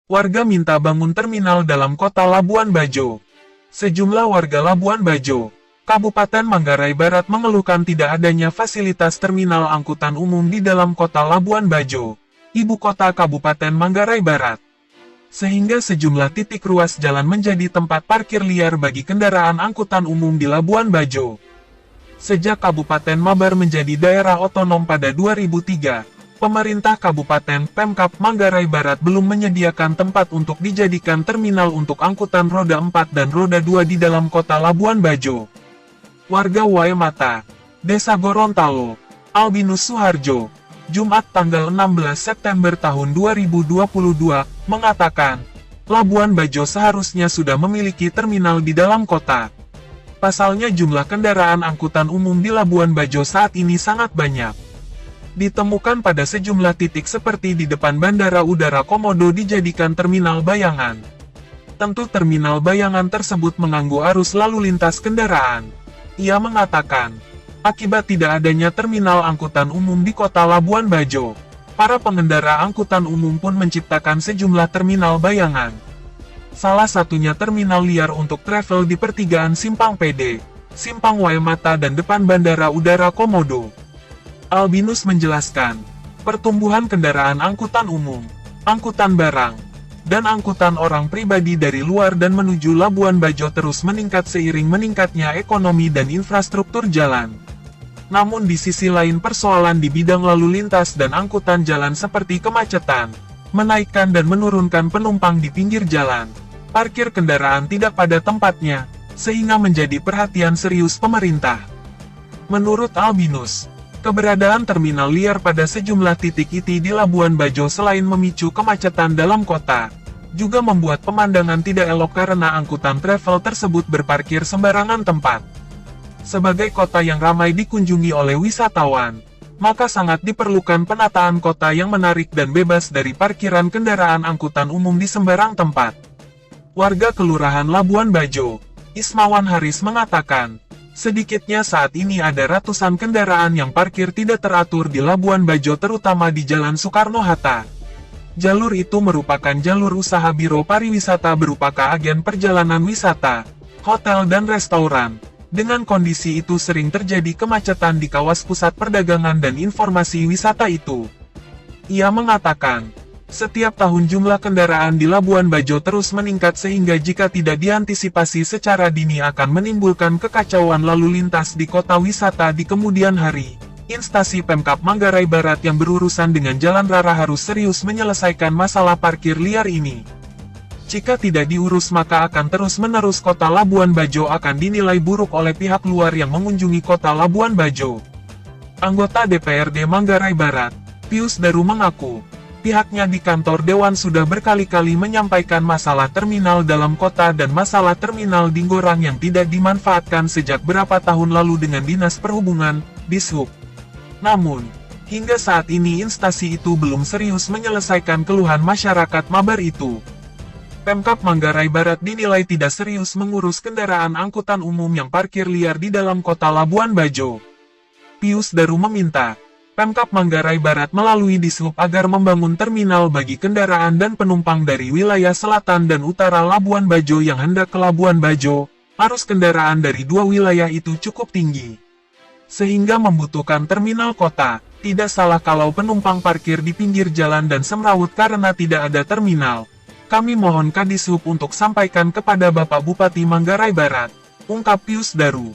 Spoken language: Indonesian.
Warga minta bangun terminal dalam kota Labuan Bajo. Sejumlah warga Labuan Bajo, Kabupaten Manggarai Barat mengeluhkan tidak adanya fasilitas terminal angkutan umum di dalam kota Labuan Bajo, ibu kota Kabupaten Manggarai Barat. Sehingga sejumlah titik ruas jalan menjadi tempat parkir liar bagi kendaraan angkutan umum di Labuan Bajo. Sejak Kabupaten Mabar menjadi daerah otonom pada 2003, pemerintah Kabupaten Pemkab Manggarai Barat belum menyediakan tempat untuk dijadikan terminal untuk angkutan roda 4 dan roda 2 di dalam kota Labuan Bajo. Warga Waemata, Desa Gorontalo, Albinus Suharjo, Jumat tanggal 16 September tahun 2022, mengatakan, Labuan Bajo seharusnya sudah memiliki terminal di dalam kota. Pasalnya jumlah kendaraan angkutan umum di Labuan Bajo saat ini sangat banyak. Ditemukan pada sejumlah titik seperti di depan Bandara Udara Komodo dijadikan terminal bayangan. Tentu terminal bayangan tersebut mengganggu arus lalu lintas kendaraan. Ia mengatakan, akibat tidak adanya terminal angkutan umum di kota Labuan Bajo, para pengendara angkutan umum pun menciptakan sejumlah terminal bayangan. Salah satunya terminal liar untuk travel di pertigaan Simpang PD, Simpang Waemata dan depan Bandara Udara Komodo. Albinus menjelaskan, pertumbuhan kendaraan angkutan umum, angkutan barang, dan angkutan orang pribadi dari luar dan menuju Labuan Bajo terus meningkat seiring meningkatnya ekonomi dan infrastruktur jalan. Namun di sisi lain persoalan di bidang lalu lintas dan angkutan jalan seperti kemacetan, menaikkan dan menurunkan penumpang di pinggir jalan, parkir kendaraan tidak pada tempatnya, sehingga menjadi perhatian serius pemerintah. Menurut Albinus, keberadaan terminal liar pada sejumlah titik IT di Labuan Bajo selain memicu kemacetan dalam kota, juga membuat pemandangan tidak elok karena angkutan travel tersebut berparkir sembarangan tempat. Sebagai kota yang ramai dikunjungi oleh wisatawan, maka sangat diperlukan penataan kota yang menarik dan bebas dari parkiran kendaraan angkutan umum di sembarang tempat. Warga Kelurahan Labuan Bajo, Ismawan Haris mengatakan, sedikitnya saat ini ada ratusan kendaraan yang parkir tidak teratur di Labuan Bajo terutama di Jalan Soekarno-Hatta. Jalur itu merupakan jalur usaha Biro Pariwisata berupa agen perjalanan wisata, hotel dan restoran. Dengan kondisi itu sering terjadi kemacetan di kawasan pusat perdagangan dan informasi wisata itu. Ia mengatakan, setiap tahun jumlah kendaraan di Labuan Bajo terus meningkat sehingga jika tidak diantisipasi secara dini akan menimbulkan kekacauan lalu lintas di kota wisata di kemudian hari. Instansi Pemkab Manggarai Barat yang berurusan dengan Jalan Rara harus serius menyelesaikan masalah parkir liar ini. Jika tidak diurus maka akan terus-menerus kota Labuan Bajo akan dinilai buruk oleh pihak luar yang mengunjungi kota Labuan Bajo. Anggota DPRD Manggarai Barat, Pius Daru mengaku, pihaknya di kantor Dewan sudah berkali-kali menyampaikan masalah terminal dalam kota dan masalah terminal Dinggorang yang tidak dimanfaatkan sejak berapa tahun lalu dengan Dinas Perhubungan, Dishub. Namun, hingga saat ini instansi itu belum serius menyelesaikan keluhan masyarakat Mabar itu. Pemkab Manggarai Barat dinilai tidak serius mengurus kendaraan angkutan umum yang parkir liar di dalam kota Labuan Bajo. Pius Daru meminta Pemkab Manggarai Barat melalui Dishub agar membangun terminal bagi kendaraan dan penumpang dari wilayah selatan dan utara Labuan Bajo yang hendak ke Labuan Bajo. Arus kendaraan dari dua wilayah itu cukup tinggi, sehingga membutuhkan terminal kota. Tidak salah kalau penumpang parkir di pinggir jalan dan semrawut karena tidak ada terminal. Kami mohon Kadishub untuk sampaikan kepada Bapak Bupati Manggarai Barat, ungkap Pius Daru.